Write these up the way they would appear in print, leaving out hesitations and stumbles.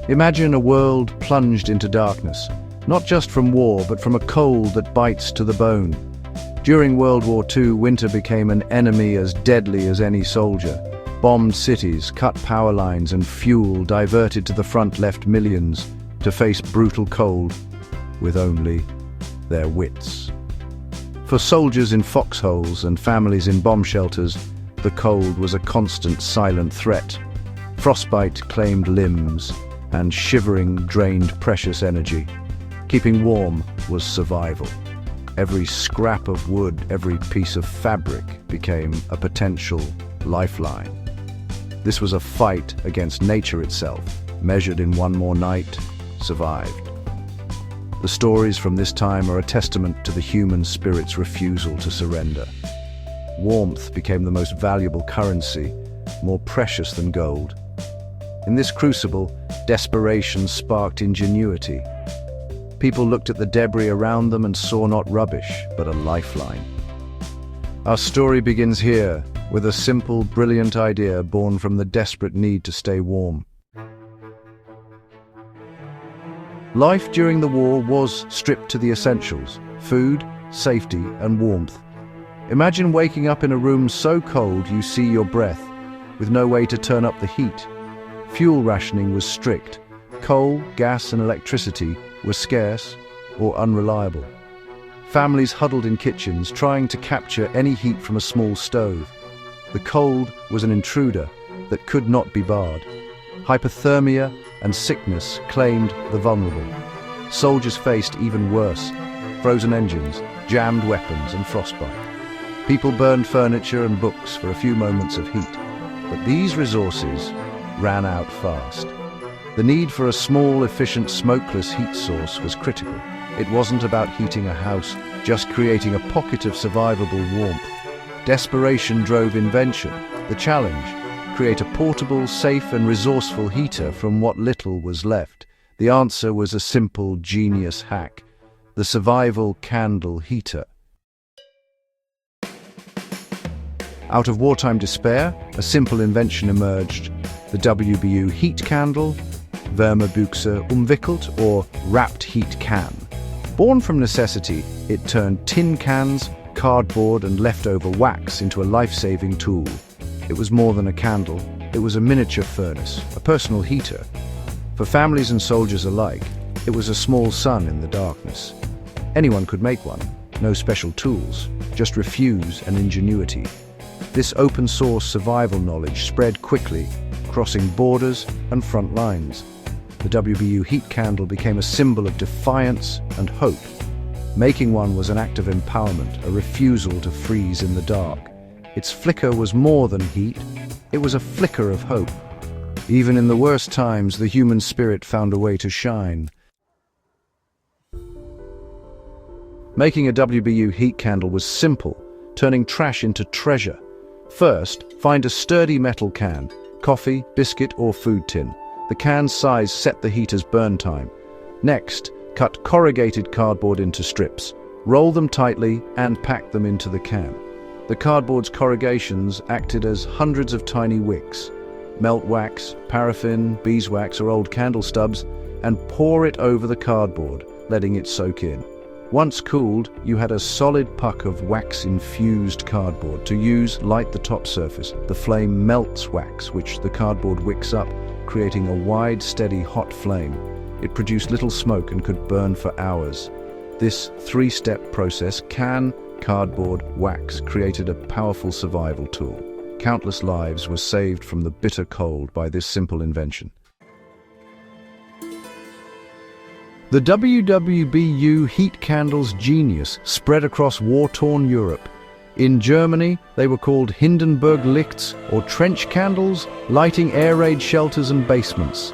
Imagine a world plunged into darkness, not just from war, but from a cold that bites to the bone. During World War II, winter became an enemy as deadly as any soldier. Bombed cities, cut power lines, and fuel diverted to the front left millions to face brutal cold with only their wits. For soldiers in foxholes and families in bomb shelters, the cold was a constant silent threat. Frostbite claimed limbs, and shivering drained precious energy. Keeping warm was survival. Every scrap of wood, every piece of fabric became a potential lifeline. This was a fight against nature itself, measured in one more night, survived. The stories from this time are a testament to the human spirit's refusal to surrender. Warmth became the most valuable currency, more precious than gold. In this crucible, desperation sparked ingenuity. People looked at the debris around them and saw not rubbish, but a lifeline. Our story begins here, with a simple, brilliant idea born from the desperate need to stay warm. Life during the war was stripped to the essentials: food, safety, and warmth. Imagine waking up in a room so cold you see your breath, with no way to turn up the heat. Fuel rationing was strict. Coal, gas, and electricity were scarce or unreliable. Families huddled in kitchens, trying to capture any heat from a small stove. The cold was an intruder that could not be barred. Hypothermia and sickness claimed the vulnerable. Soldiers faced even worse: frozen engines, jammed weapons, and frostbite. People burned furniture and books for a few moments of heat. But these resources ran out fast. The need for a small, efficient, smokeless heat source was critical. It wasn't about heating a house, just creating a pocket of survivable warmth. Desperation drove invention. The challenge: create a portable, safe, and resourceful heater from what little was left. The answer was a simple, genius hack: the survival candle heater. Out of wartime despair, a simple invention emerged: the WWII heat candle, Wärmebüchse umwickelt, or wrapped heat can. Born from necessity, it turned tin cans, cardboard, and leftover wax into a life-saving tool. It was more than a candle. It was a miniature furnace, a personal heater. For families and soldiers alike, it was a small sun in the darkness. Anyone could make one. No special tools, just refuse and ingenuity. This open-source survival knowledge spread quickly, crossing borders and front lines. The WWII heat candle became a symbol of defiance and hope. Making one was an act of empowerment, a refusal to freeze in the dark. Its flicker was more than heat. It was a flicker of hope. Even in the worst times, the human spirit found a way to shine. Making a WWII heat candle was simple, turning trash into treasure. First, find a sturdy metal can, coffee, biscuit, or food tin. The can's size set the heater's burn time. Next, cut corrugated cardboard into strips. Roll them tightly and pack them into the can. The cardboard's corrugations acted as hundreds of tiny wicks. Melt wax, paraffin, beeswax, or old candle stubs, and pour it over the cardboard, letting it soak in. Once cooled, you had a solid puck of wax-infused cardboard. To use, light the top surface. The flame melts wax, which the cardboard wicks up, creating a wide, steady, hot flame. It produced little smoke and could burn for hours. This three-step process, can, cardboard, wax, created a powerful survival tool. Countless lives were saved from the bitter cold by this simple invention. The WWII heat candle's genius spread across war-torn Europe. In Germany, they were called Hindenburg Lichts, or trench candles, lighting air raid shelters and basements.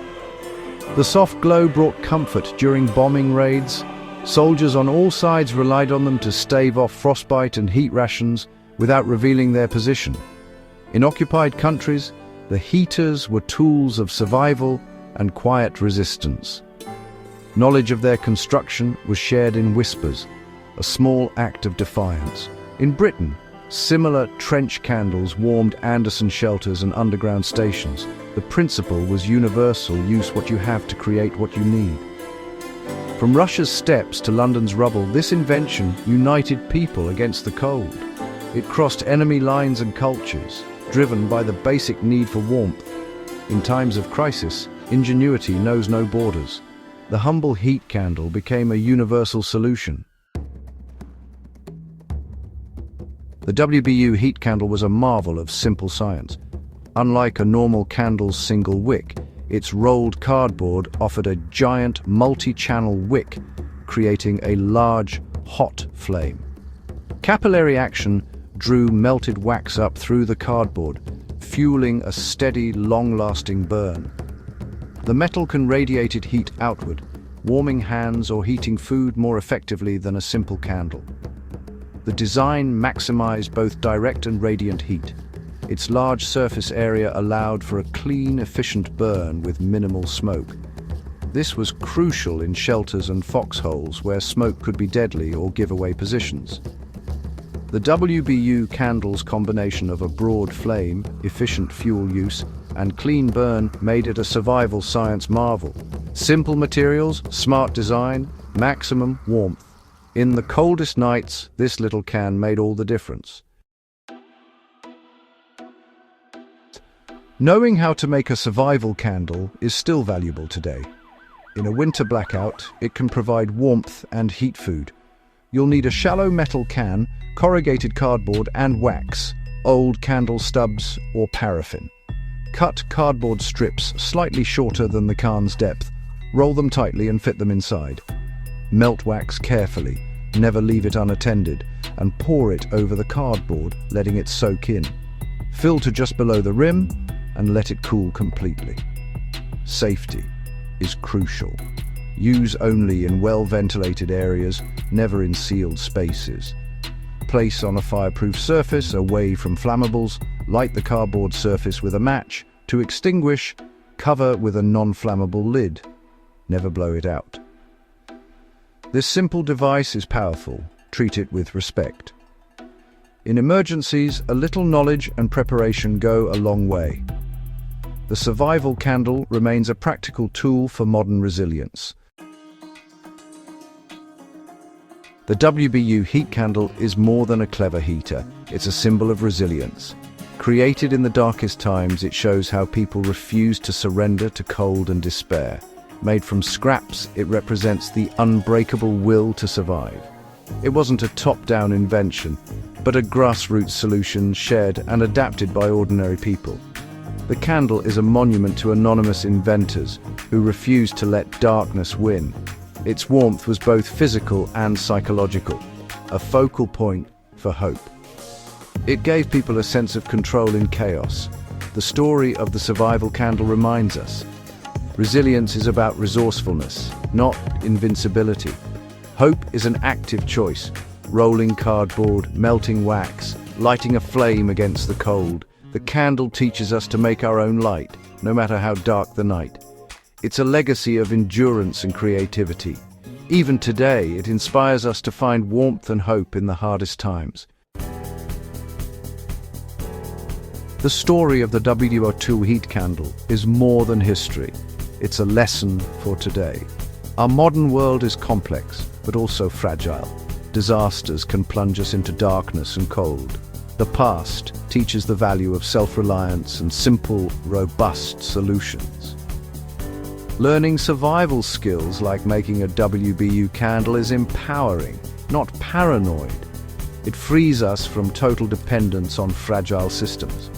The soft glow brought comfort during bombing raids. Soldiers on all sides relied on them to stave off frostbite and heat rations without revealing their position. In occupied countries, the heaters were tools of survival and quiet resistance. Knowledge of their construction was shared in whispers, a small act of defiance. In Britain, Similar trench candles warmed Anderson shelters and underground stations. The principle was universal: use what you have to create what you need. From Russia's steppes to London's rubble, this invention united people against the cold. It crossed enemy lines and cultures, driven by the basic need for warmth. In times of crisis, ingenuity knows no borders. The humble heat candle became a universal solution. The WWII heat candle was a marvel of simple science. Unlike a normal candle's single wick, its rolled cardboard offered a giant multi-channel wick, creating a large, hot flame. Capillary action drew melted wax up through the cardboard, fueling a steady, long-lasting burn. The metal can radiate heat outward, warming hands or heating food more effectively than a simple candle. The design maximized both direct and radiant heat. Its large surface area allowed for a clean, efficient burn with minimal smoke. This was crucial in shelters and foxholes where smoke could be deadly or give away positions. The WWII candle's combination of a broad flame, efficient fuel use, and clean burn made it a survival science marvel. Simple materials, smart design, maximum warmth. In the coldest nights, this little can made all the difference. Knowing how to make a survival candle is still valuable today. In a winter blackout, it can provide warmth and heat food. You'll need a shallow metal can, corrugated cardboard and wax, old candle stubs or paraffin. Cut cardboard strips slightly shorter than the can's depth, roll them tightly and fit them inside. Melt wax carefully, never leave it unattended, and pour it over the cardboard, letting it soak in. Fill to just below the rim and let it cool completely. Safety is crucial. Use only in well-ventilated areas, never in sealed spaces. Place on a fireproof surface away from flammables. Light the cardboard surface with a match. To extinguish, cover with a non-flammable lid. Never blow it out. This simple device is powerful. Treat it with respect. In emergencies, a little knowledge and preparation go a long way. The survival candle remains a practical tool for modern resilience. The WWII heat candle is more than a clever heater. It's a symbol of resilience. Created in the darkest times, it shows how people refuse to surrender to cold and despair. Made from scraps, it represents the unbreakable will to survive. It wasn't a top-down invention, but a grassroots solution shared and adapted by ordinary people. The candle is a monument to anonymous inventors who refused to let darkness win. Its warmth was both physical and psychological, a focal point for hope. It gave people a sense of control in chaos. The story of the survival candle reminds us. Resilience is about resourcefulness, not invincibility. Hope is an active choice. Rolling cardboard, melting wax, lighting a flame against the cold. The candle teaches us to make our own light, no matter how dark the night. It's a legacy of endurance and creativity. Even today, it inspires us to find warmth and hope in the hardest times. The story of the WWII heat candle is more than history. It's a lesson for today. Our modern world is complex, but also fragile. Disasters can plunge us into darkness and cold. The past teaches the value of self-reliance and simple, robust solutions. Learning survival skills like making a WWII candle is empowering, not paranoid. It frees us from total dependence on fragile systems.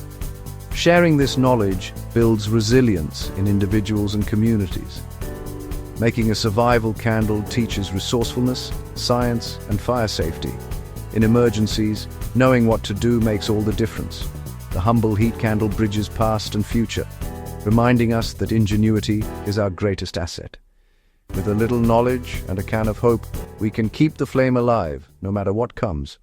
Sharing this knowledge builds resilience in individuals and communities. Making a survival candle teaches resourcefulness, science, and fire safety. In emergencies, knowing what to do makes all the difference. The humble heat candle bridges past and future, reminding us that ingenuity is our greatest asset. With a little knowledge and a can of hope, we can keep the flame alive, no matter what comes.